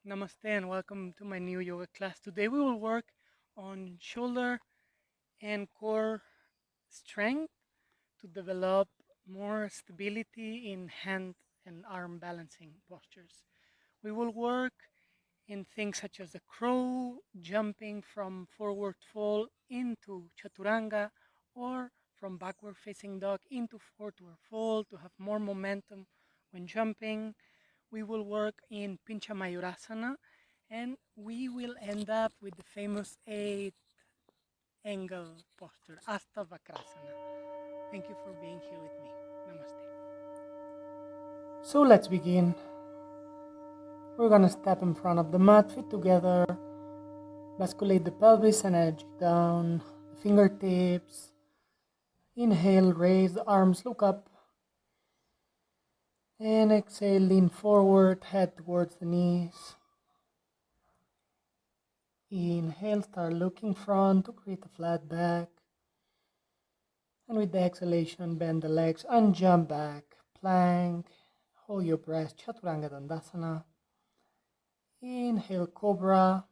Namaste and welcome to my new yoga class. Today we will work on shoulder and core strength to develop more stability in hand and arm balancing postures. We will work in things such as the crow, jumping from forward fold into chaturanga, or from backward facing dog into forward fold to have more momentum when jumping. We will work in Pincha Mayurasana, and we will end up with the famous 8 angle posture, Astavakrasana. Thank you for being here with me. Namaste. So let's begin. We're gonna step in front of the mat, feet together, basculate the pelvis and edge down, the fingertips. Inhale, raise the arms, look up. And exhale, lean forward, head towards the knees. Inhale, start looking front to create a flat back. And with the exhalation, bend the legs and jump back. Plank, hold your breath, Chaturanga Dandasana. Inhale, Cobra.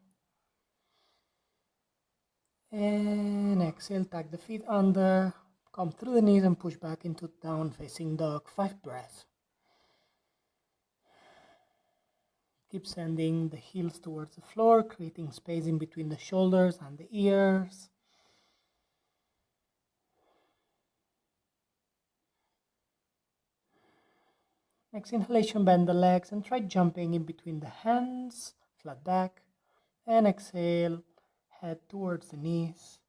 And exhale, tuck the feet under. Come through the knees and push back into down facing dog. 5 breaths. Keep sending the heels towards the floor, creating space in between the shoulders and the ears. Next inhalation, bend the legs and try jumping in between the hands, flat back. And exhale, head towards the knees.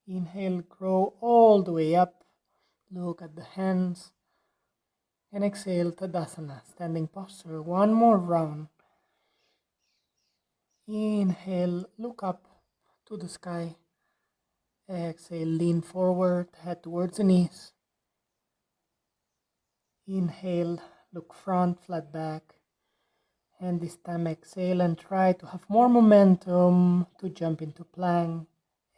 Inhale, grow all the way up. Look at the hands. And exhale, Tadasana, standing posture. One more round. Inhale, look up to the sky. Exhale, lean forward, head towards the knees. Inhale, look front, flat back. And this time exhale and try to have more momentum to jump into plank.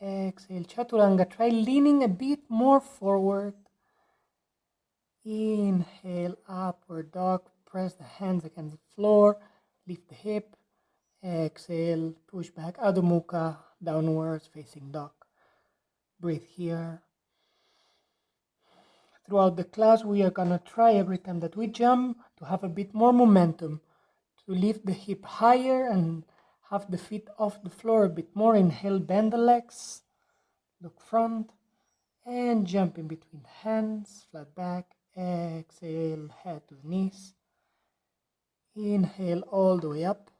Exhale, Chaturanga, try leaning a bit more forward. Inhale, upward dog, press the hands against the floor, lift the hip. Exhale, push back, Adho Mukha, downwards facing dog. Breathe here. Throughout the class, we are gonna try every time that we jump to have a bit more momentum, to lift the hip higher and have the feet off the floor a bit more. Inhale, bend the legs, look front, and jump in between the hands, flat back. Exhale, head to the knees. Inhale all the way up.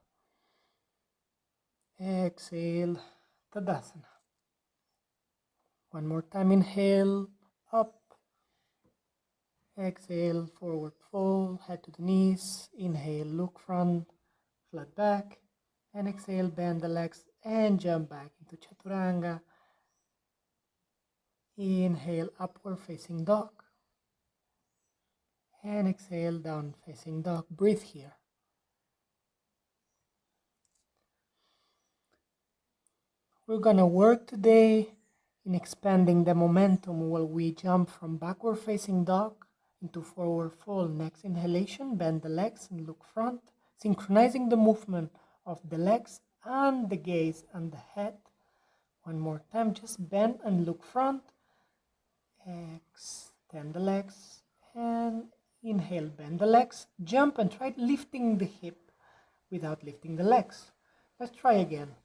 Exhale, Tadasana. One more time, inhale, up. Exhale, forward fold, head to the knees. Inhale, look front, flat back. And exhale, bend the legs and jump back into Chaturanga. Inhale, upward facing dog. And exhale, down facing dog. Breathe here. We're gonna work today in expanding the momentum while we jump from backward facing dog into forward fold. Next inhalation, bend the legs and look front, synchronizing the movement of the legs and the gaze and the head. One more time, just bend and look front. Extend the legs and inhale, bend the legs, jump and try lifting the hip without lifting the legs. Let's try again.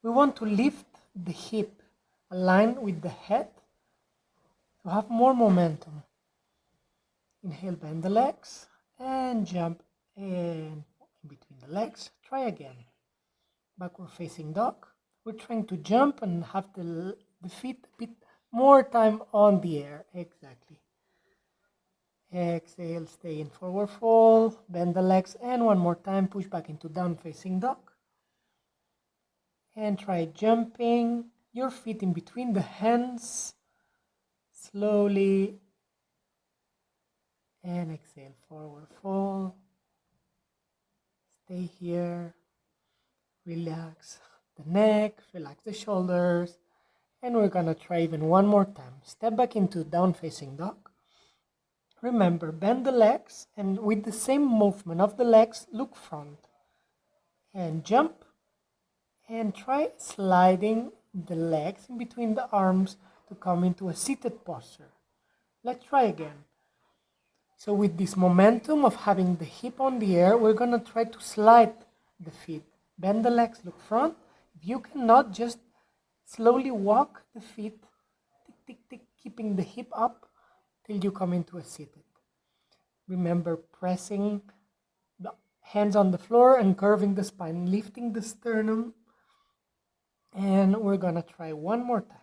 We want to lift the hip aligned with the head to have more momentum. Inhale, bend the legs and jump in between the legs. Try again. Backward facing dog. We're trying to jump and have the feet a bit more time on the air. Exactly. Exhale, stay in forward fold, bend the legs, and one more time, push back into down facing dog. And try jumping your feet in between the hands, slowly. And exhale, forward fold. Stay here. Relax the neck, relax the shoulders. And we're gonna try even one more time. Step back into down facing dog. Remember, bend the legs and with the same movement of the legs, look front. and jump, and try sliding the legs in between the arms to come into a seated posture. Let's try again. So with this momentum of having the hip on the air, we're going to try to slide the feet. Bend the legs, look front. If you cannot, just slowly walk the feet, tick, tick, tick, keeping the hip up till you come into a seated. Remember pressing the hands on the floor and curving the spine, lifting the sternum. And we're going to try one more time.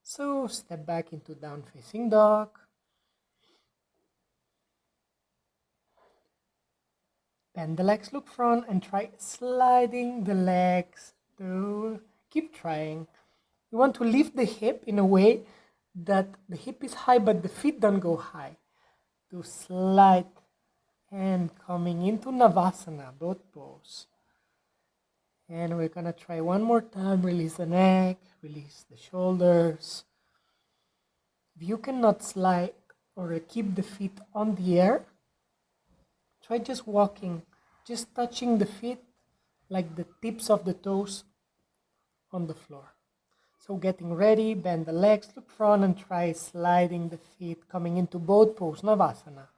So step back into down facing dog. Bend the legs, look front, and try sliding the legs. Keep trying. You want to lift the hip in a way that the hip is high but the feet don't go high. To slide and coming into Navasana, both pose. And we're going to try one more time. Release the neck, release the shoulders. If you cannot slide or keep the feet on the air, try just walking, just touching the feet like the tips of the toes on the floor. So getting ready, bend the legs, look front, and try sliding the feet, coming into both pose, Navasana.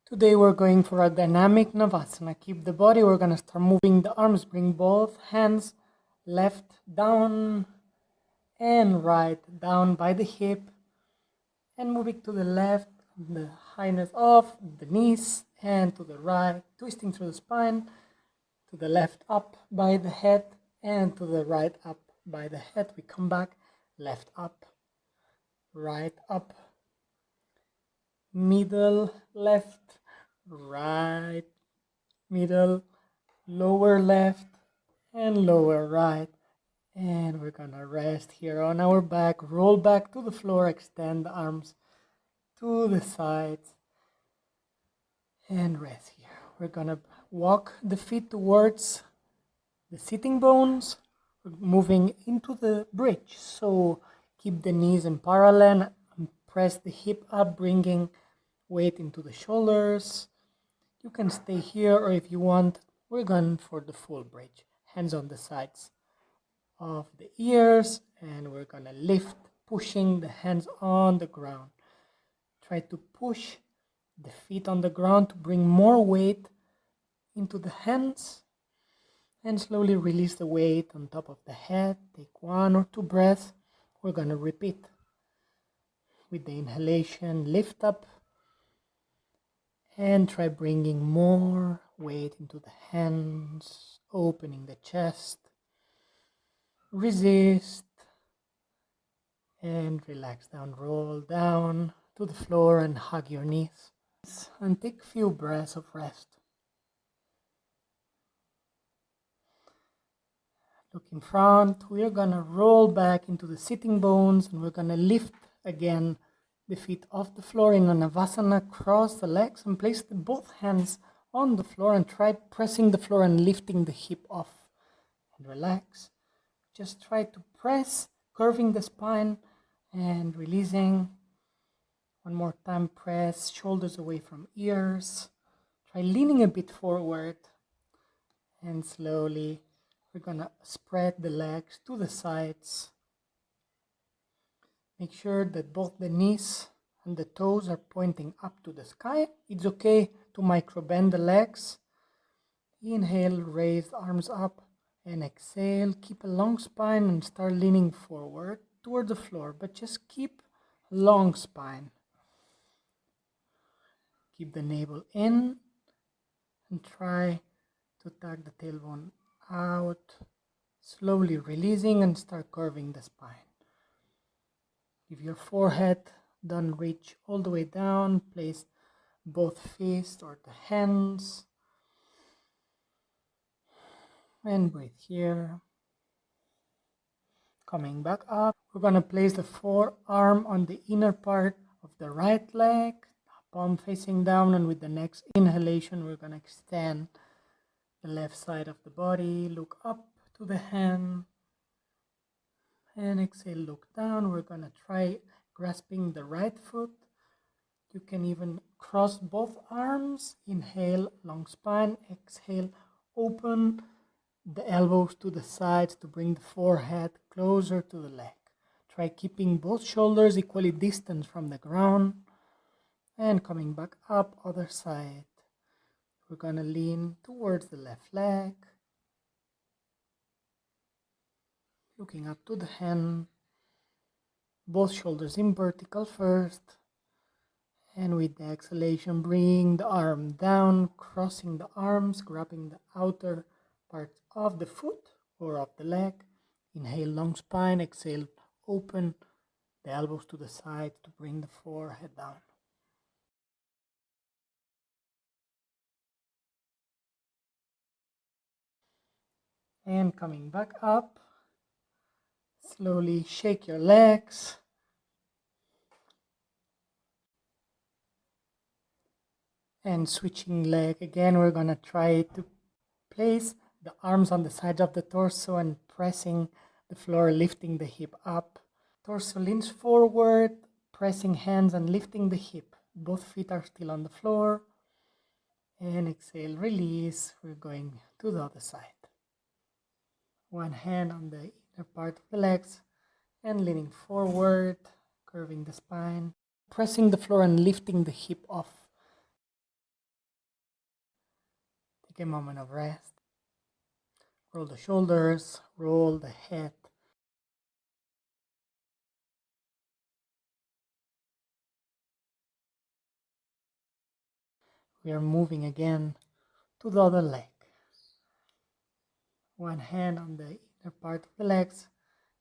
Today we're going for a dynamic Navasana. Keep the body, we're going to start moving the arms, bring both hands left down and right down by the hip, and moving to the left, the highness of the knees, and to the right, twisting through the spine, to the left up by the head, and to the right up by the head. We come back, left up, right up, middle, left, right, middle, lower left, and lower right. And we're gonna rest here on our back, roll back to the floor, extend the arms to the sides, and rest here. We're gonna walk the feet towards the sitting bones, moving into the bridge. So keep the knees in parallel and press the hip up, bringing weight into the shoulders. You can stay here, or if you want, we're going for the full bridge. Hands on the sides of the ears, and we're gonna lift, pushing the hands on the ground. Try to push the feet on the ground to bring more weight into the hands, and slowly release the weight on top of the head. Take 1 or 2 breaths. We're gonna repeat. With the inhalation, lift up and try bringing more weight into the hands, opening the chest. Resist and relax down, roll down to the floor and hug your knees. And take a few breaths of rest. Look in front. We are gonna roll back into the sitting bones, and we're gonna lift again the feet off the floor in an Navasana. Cross the legs and place both hands on the floor and try pressing the floor and lifting the hip off. And relax. Just try to press, curving the spine and releasing. One more time, press, shoulders away from ears. Try leaning a bit forward, and slowly we're gonna spread the legs to the sides. Make sure that both the knees and the toes are pointing up to the sky. It's okay to micro bend the legs. Inhale, raise the arms up, and exhale. Keep a long spine and start leaning forward toward the floor, but just keep a long spine. Keep the navel in and try to tuck the tailbone out, slowly releasing and start curving the spine. If your forehead don't reach all the way down, place both fists or the hands and breathe here. Coming back up, we're going to place the forearm on the inner part of the right leg, palm facing down, and with the next inhalation we're going to extend the left side of the body, look up to the hand, and exhale, look down. We're going to try grasping the right foot. You can even cross both arms. Inhale, long spine. Exhale, open the elbows to the sides to bring the forehead closer to the leg. Try keeping both shoulders equally distant from the ground. And coming back up, other side. We're gonna lean towards the left leg. Looking up to the hand. Both shoulders in vertical first. And with the exhalation, bring the arm down, crossing the arms, grabbing the outer part of the foot or of the leg. Inhale, long spine. Exhale, open the elbows to the side to bring the forehead down. And coming back up, slowly shake your legs. And switching leg again, we're gonna try to place the arms on the sides of the torso and pressing the floor, lifting the hip up. Torso leans forward, pressing hands and lifting the hip. Both feet are still on the floor. And exhale, release. We're going to the other side. One hand on the inner part of the legs and leaning forward, curving the spine, pressing the floor and lifting the hip off. Take a moment of rest. Roll the shoulders, roll the head. We are moving again to the other leg. One hand on the inner part of the legs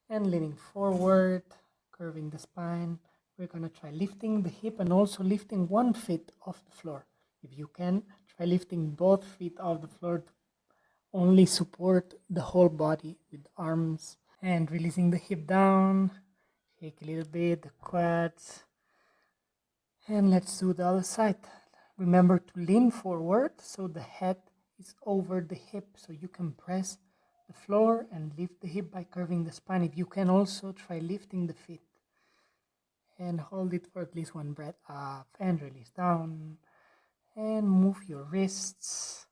and leaning forward, curving the spine. We're going to try lifting the hip and also lifting one foot off the floor. If you can, try lifting both feet off the floor to only support the whole body with arms. And releasing the hip down, shake a little bit, the quads. And let's do the other side. Remember to lean forward so the head is over the hip, so you can press the floor and lift the hip by curving the spine. If you can, also try lifting the feet. And hold it for at least one breath up and release down. And move your wrists.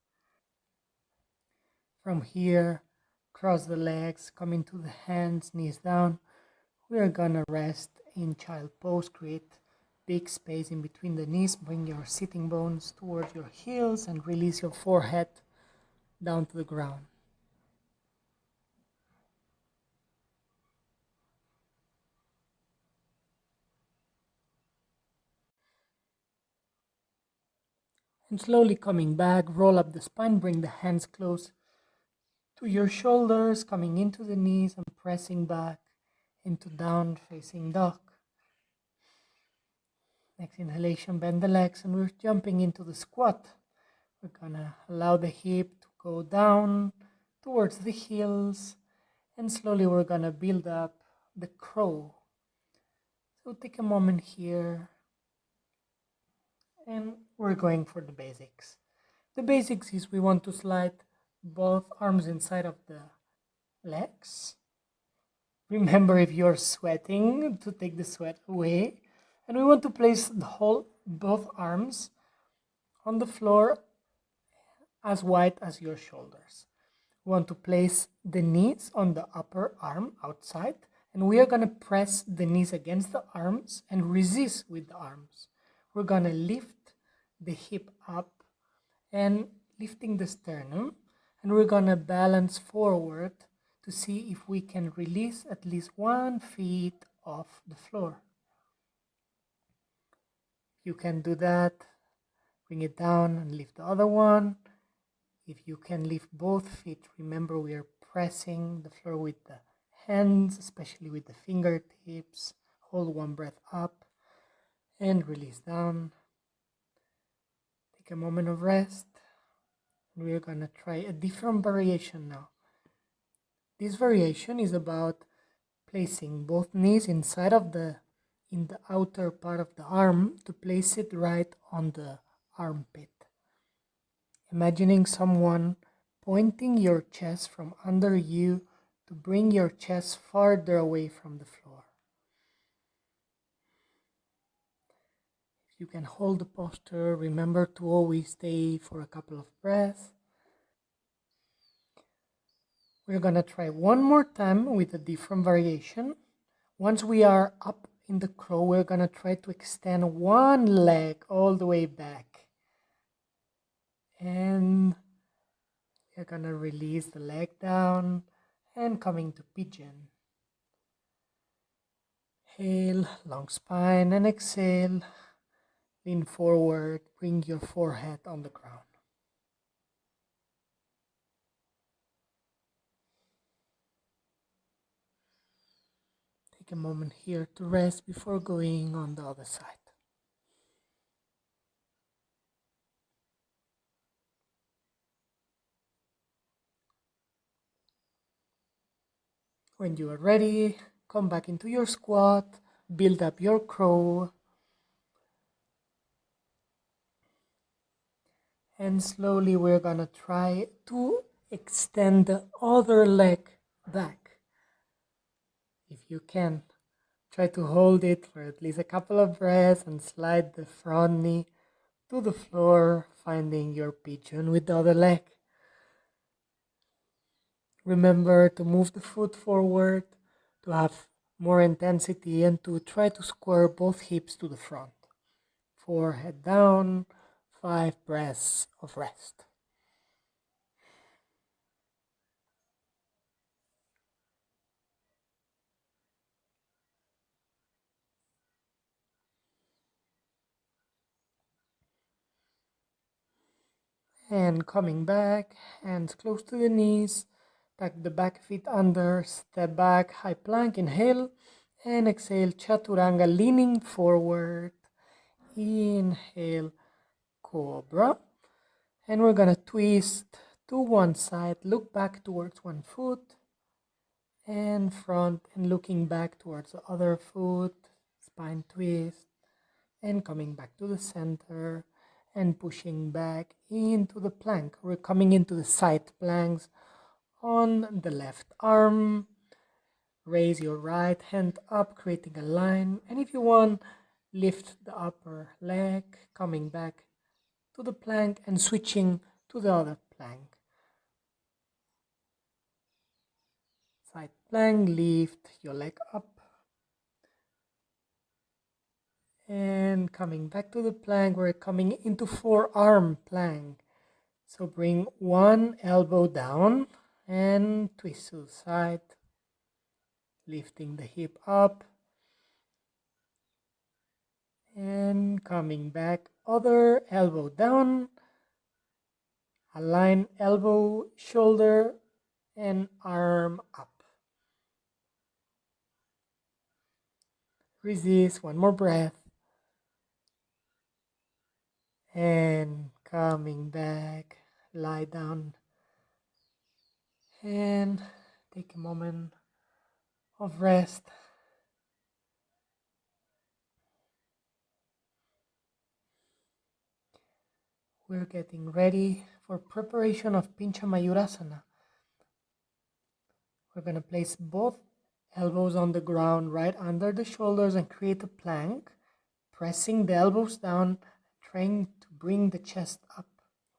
From here, cross the legs, come into the hands, knees down. We are gonna rest in child pose. Create big space in between the knees. Bring your sitting bones towards your heels and release your forehead down to the ground. And slowly coming back, roll up the spine, bring the hands close to your shoulders, coming into the knees and pressing back into down facing dog. Next inhalation, bend the legs and we're jumping into the squat. We're gonna allow the hip to go down towards the heels and slowly we're gonna build up the crow. So take a moment here and we're going for the basics. The basics is we want to slide both arms inside of the legs. Remember, if you're sweating, to take the sweat away. And we want to place both arms on the floor as wide as your shoulders. We want to place the knees on the upper arm outside, and we are going to press the knees against the arms and resist with the arms. We're going to lift the hip up and lifting the sternum, and we're going to balance forward to see if we can release at least 1 foot off the floor. You can do that. Bring it down and lift the other one. If you can lift both feet, remember we are pressing the floor with the hands, especially with the fingertips. Hold one breath up and release down. Take a moment of rest. And we're going to try a different variation now. This variation is about placing both knees in the outer part of the arm to place it right on the armpit. Imagining someone pointing your chest from under you to bring your chest farther away from the floor. You can hold the posture. Remember to always stay for a couple of breaths. We're gonna try one more time with a different variation. Once we are up in the crow, we're gonna try to extend one leg all the way back. And we're gonna release the leg down and coming to pigeon. Inhale, long spine, and exhale. Lean forward, bring your forehead on the ground. Take a moment here to rest before going on the other side. When you are ready, come back into your squat, build up your crow, and slowly we're gonna try to extend the other leg back. If you can, try to hold it for at least a couple of breaths and slide the front knee to the floor, finding your pigeon with the other leg. Remember to move the foot forward, to have more intensity, and to try to square both hips to the front. Forehead down, 5 breaths of rest. And coming back, hands close to the knees, tuck the back feet under, step back, high plank, inhale, and exhale, chaturanga, leaning forward. Inhale, cobra. And we're gonna twist to one side, look back towards one foot, and front, and looking back towards the other foot, spine twist, and coming back to the center, and pushing back into the plank. We're coming into the side planks on the left arm. Raise your right hand up, creating a line, and if you want, lift the upper leg, coming back to the plank and switching to the other plank. Side plank, lift your leg up, and coming back to the plank, we're coming into forearm plank. So bring one elbow down and twist to the side, lifting the hip up, and coming back, other elbow down, align elbow, shoulder, and arm up. Resist, one more breath. And coming back, lie down and take a moment of rest. We're getting ready for preparation of Pincha Mayurasana. We're going to place both elbows on the ground right under the shoulders and create a plank, pressing the elbows down, trying to bring the chest up.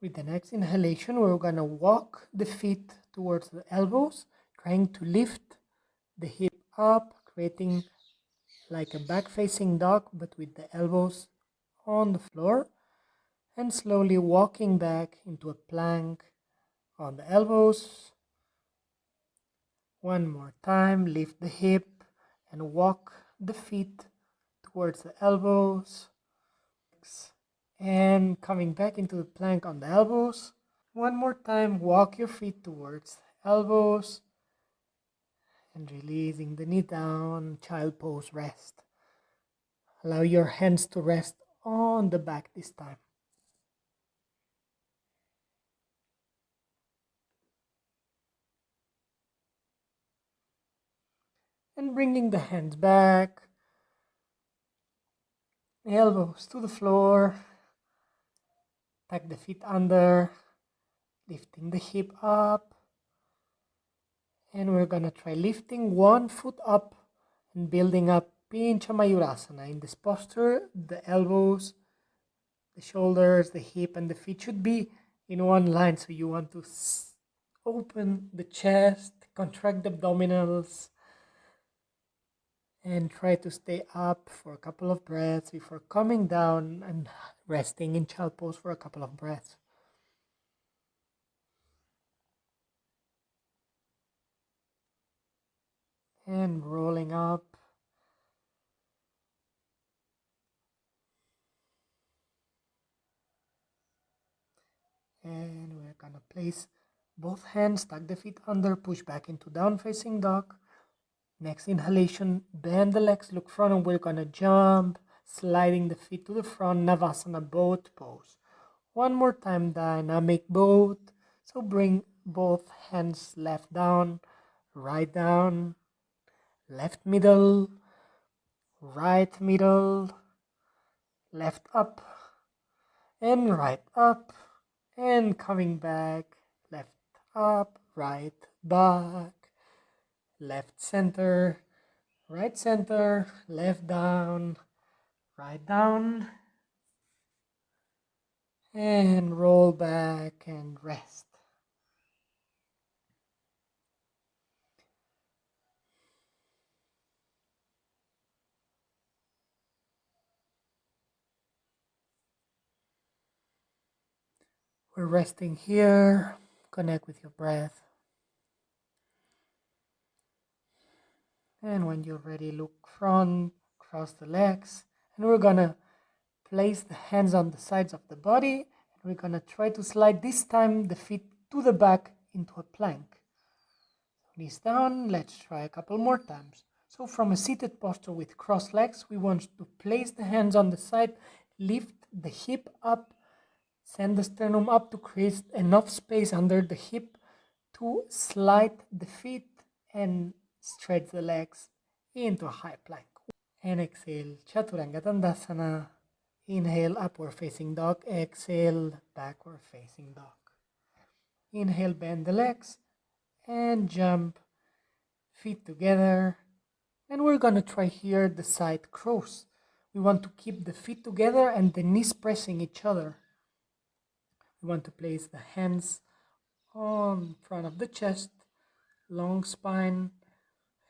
With the next inhalation, we're going to walk the feet towards the elbows, trying to lift the hip up, creating like a back-facing dog, but with the elbows on the floor, and slowly walking back into a plank on the elbows. One more time, lift the hip and walk the feet towards the elbows. And coming back into the plank on the elbows. One more time, walk your feet towards the elbows and releasing the knee down, child pose, rest. Allow your hands to rest on the back this time. And bringing the hands back, elbows to the floor, tuck the feet under, lifting the hip up. And we're gonna try lifting one foot up and building up Pincha Mayurasana. In this posture, the elbows The shoulders, the hip, and the feet should be in one line. So you want to open the chest, contract the abdominals, and try to stay up for a couple of breaths before coming down and resting in child pose for a couple of breaths. And rolling up. And we're gonna place both hands, tuck the feet under, push back into down facing dog. Next inhalation, bend the legs, look front, and we're gonna jump, sliding the feet to the front, Navasana boat pose. One more time, dynamic boat. So bring both hands left down, left middle, right middle, left up, and right up, and coming back, left up, right back, left center, right center, left down, right down, and roll back and rest. We're resting here. Connect with your breath. And when you're ready, look front, cross the legs, and we're gonna place the hands on the sides of the body, and we're gonna try to slide this time the feet to the back into a plank. Knees down, let's try a couple more times. So from a seated posture with crossed legs, we want to place the hands on the side, lift the hip up, send the sternum up to create enough space under the hip to slide the feet and stretch the legs into a high plank. And exhale, Chaturanga Dandasana. Inhale, upward facing dog. Exhale, backward facing dog. Inhale, bend the legs and jump, feet together. And we're gonna try here the side cross. We want to keep the feet together and the knees pressing each other. We want to place the hands on front of the chest, long spine,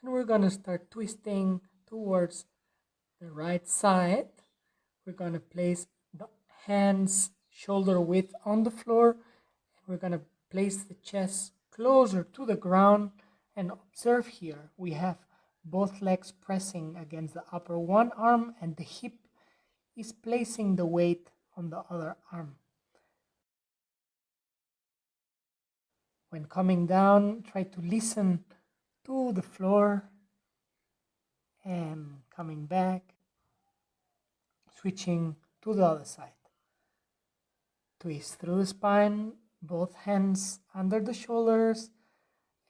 and we're gonna start twisting towards the right side. We're gonna place the hands shoulder width on the floor, and we're gonna place the chest closer to the ground. And observe here, we have both legs pressing against the upper one arm, and the hip is placing the weight on the other arm. When coming down, try to listen to the floor, and coming back, switching to the other side. Twist through the spine, both hands under the shoulders,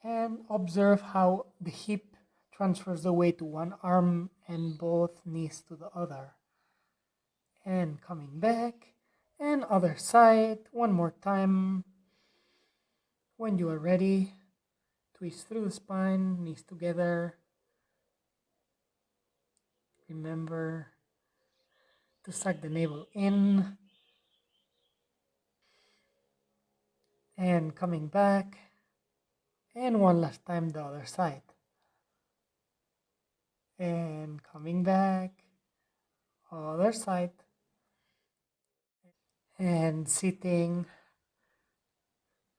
and observe how the hip transfers the weight to one arm and both knees to the other. And coming back, and other side, one more time. When you are ready, twist through the spine, knees together. Remember to suck the navel in. And coming back. And one last time the other side. And coming back. Other side. And sitting.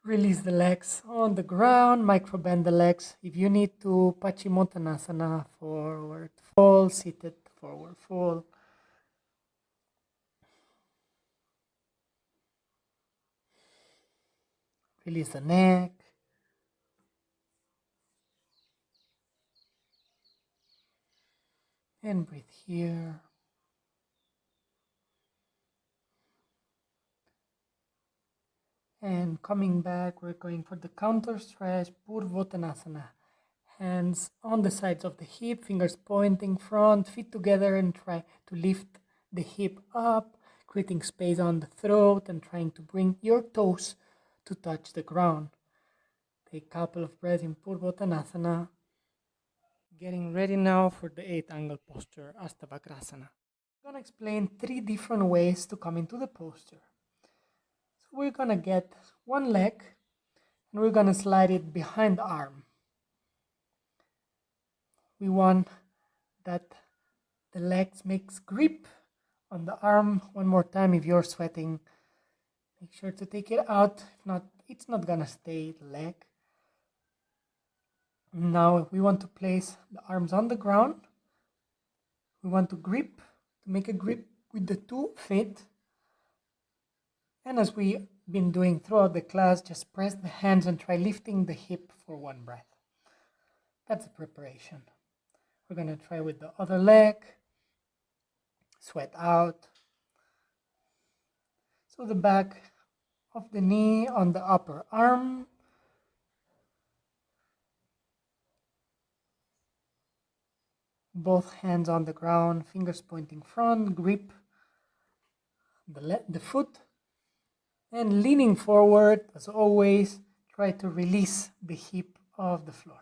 Release the legs on the ground, micro bend the legs. If you need to, Paschimottanasana, forward fold, seated forward fold. Release the neck. And breathe here. And coming back, we're going for the counter stretch, Purvottanasana. Hands on the sides of the hip, fingers pointing front, feet together, and try to lift the hip up, creating space on the throat and trying to bring your toes to touch the ground. Take a couple of breaths in Purvottanasana. Getting ready now for the 8th angle posture, Astavakrasana. I'm going to explain 3 different ways to come into the posture. So we're going to get one leg and we're going to slide it behind the arm. We want that the legs makes grip on the arm. One more time, if you're sweating, make sure to take it out. If not, it's not gonna stay the leg. Now we want to place the arms on the ground. We want to grip, to make a grip with the 2 feet. And as we've been doing throughout the class, just press the hands and try lifting the hip for 1 breath. That's the preparation. We're gonna try with the other leg. Sweat out. So the back of the knee on the upper arm. Both hands on the ground, fingers pointing front, grip the foot, and leaning forward, as always, try to release the hip off the floor.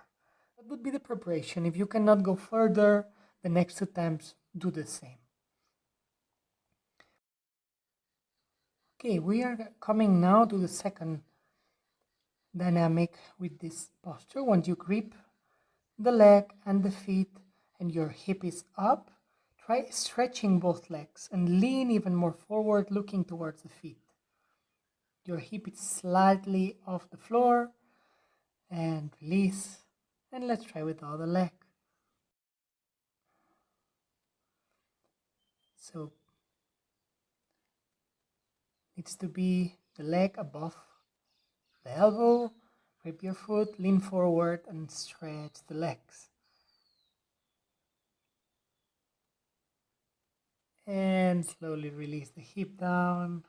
That would be the preparation. If you cannot go further, the next 2 times do the same. Okay, we are coming now to the second dynamic with this posture. Once you grip the leg and the feet and your hip is up, try stretching both legs and lean even more forward, looking towards the feet. Your hip is slightly off the floor and release. And let's try with the other leg. So needs to be the leg above the elbow. Grip your foot, lean forward and stretch the legs. And slowly release the hip down.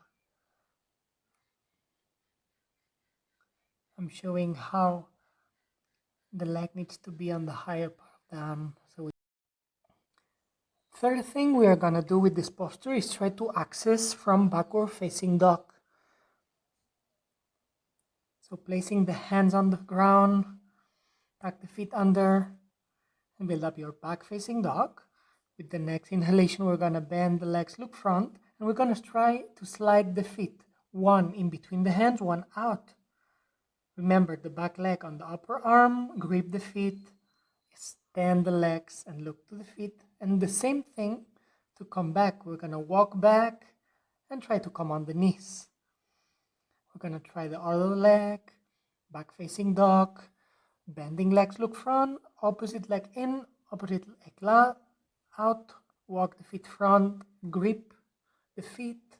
I'm showing how the leg needs to be on the higher part of the arm. Third thing we are going to do with this posture is try to access from backward facing dog. So placing the hands on the ground, tuck the feet under, and build up your back facing dog. With the next inhalation, we're going to bend the legs, look front, and we're going to try to slide the feet. 1 in between the hands, 1 out. Remember the back leg on the upper arm, grip the feet, extend the legs and look to the feet. And the same thing to come back. We're going to walk back and try to come on the knees. We're going to try the other leg, back facing dog, bending legs, look front, opposite leg in, opposite leg out, walk the feet front, grip the feet,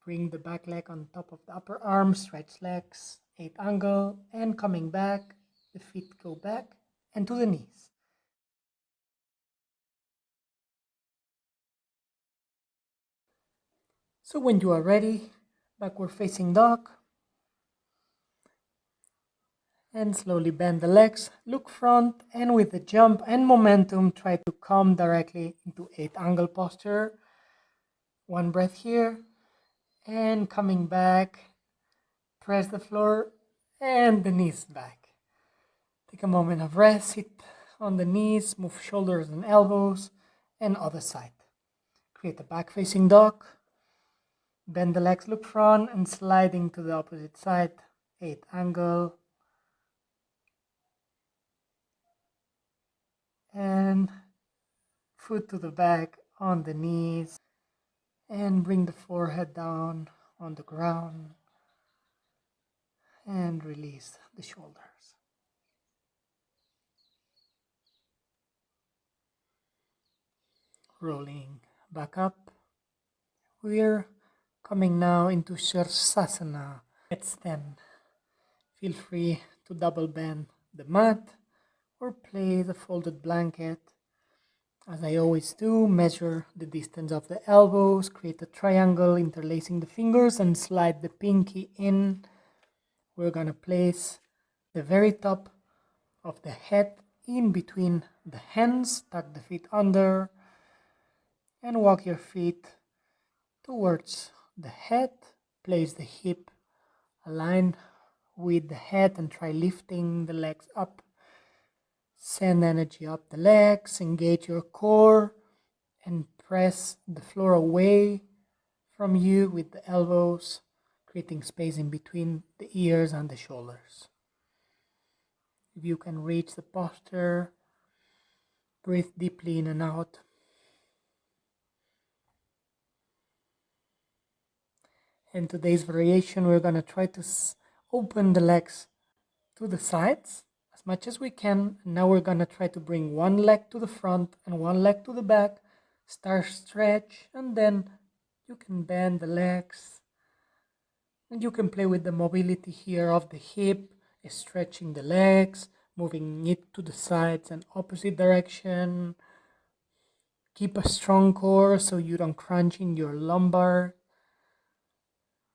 bring the back leg on top of the upper arm, stretch legs, 8 angle, and coming back, the feet go back and to the knees. So when you are ready, backward facing dog, and slowly bend the legs, look front, and with the jump and momentum, try to come directly into 8 angle posture. 1 breath here, and coming back, press the floor, and the knees back. Take a moment of rest, sit on the knees, move shoulders and elbows, and other side. Create a back facing dog, bend the legs, look front, and sliding to the opposite side, 8 angle, and foot to the back on the knees, and bring the forehead down on the ground, and release the shoulders. Rolling back up. We're coming now into Shirsasana, Headstand. Feel free to double bend the mat or place a folded blanket. As I always do, measure the distance of the elbows, create a triangle interlacing the fingers and slide the pinky in. We're gonna place the very top of the head in between the hands, tuck the feet under, and walk your feet towards the head. Place the hip aligned with the head and try lifting the legs up. Send energy up the legs, engage your core, and press the floor away from you with the elbows, creating space in between the ears and the shoulders. If you can reach the posture, breathe deeply in and out. In today's variation, we're going to try to open the legs to the sides as much as we can. Now we're going to try to bring one leg to the front and one leg to the back. Start stretch, and then you can bend the legs. And you can play with the mobility here of the hip, stretching the legs, moving it to the sides and opposite direction. Keep a strong core so you don't crunch in your lumbar.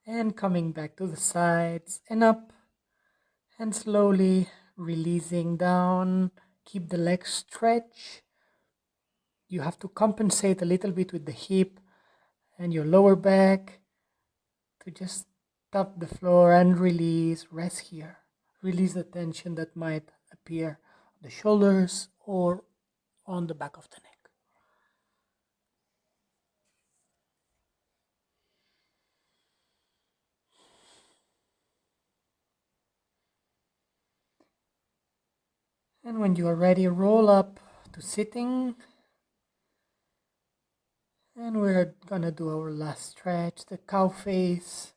And coming back to the sides and up. And slowly releasing down. Keep the legs stretched. You have to compensate a little bit with the hip and your lower back to just tap the floor and release. Rest here. Release the tension that might appear on the shoulders or on the back of the neck. And when you are ready, roll up to sitting. And we're gonna do our last stretch, the cow face.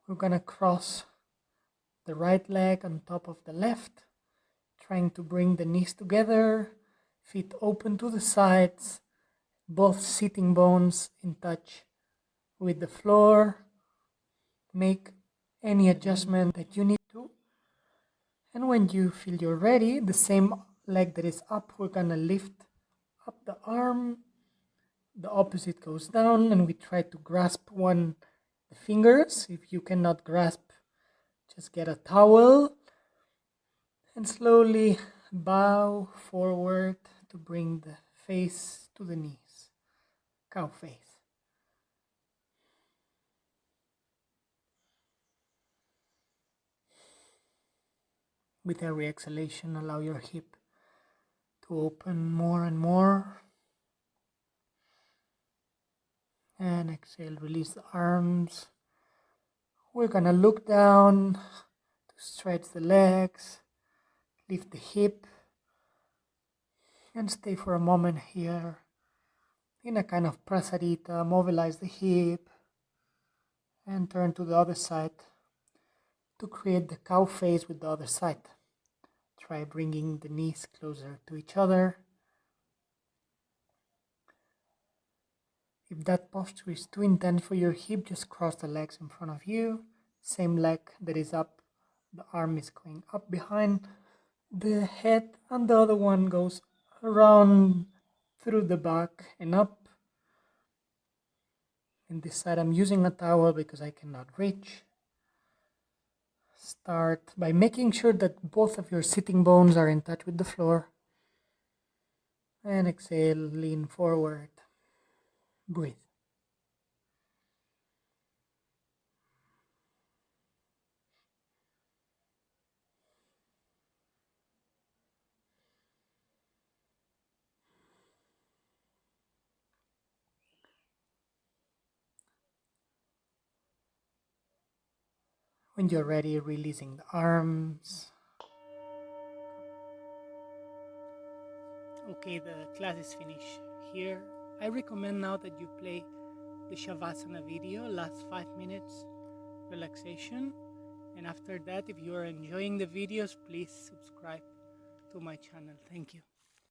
We're gonna cross the right leg on top of the left, trying to bring the knees together, feet open to the sides, both sitting bones in touch with the floor. Make any adjustment that you need to. And when you feel you're ready, the same leg that is up, we're gonna lift up the arm. The opposite goes down, and we try to grasp the fingers. If you cannot grasp, just get a towel and slowly bow forward to bring the face to the knees. Cow face. With every exhalation, allow your hip to open more and more. And exhale, release the arms. We're gonna look down to stretch the legs, lift the hip, and stay for a moment here in a kind of prasarita. Mobilize the hip and turn to the other side to create the cow face with the other side. Try bringing the knees closer to each other. If that posture is too intense for your hip, just cross the legs in front of you. Same leg that is up, the arm is going up behind the head, and the other one goes around through the back and up. In this side, I'm using a towel because I cannot reach. Start by making sure that both of your sitting bones are in touch with the floor. And exhale, lean forward. Breathe. When you're ready, releasing the arms. Okay, the class is finished here. I recommend now that you play the Shavasana video, last 5 minutes relaxation. And after that, if you are enjoying the videos, please subscribe to my channel. Thank you.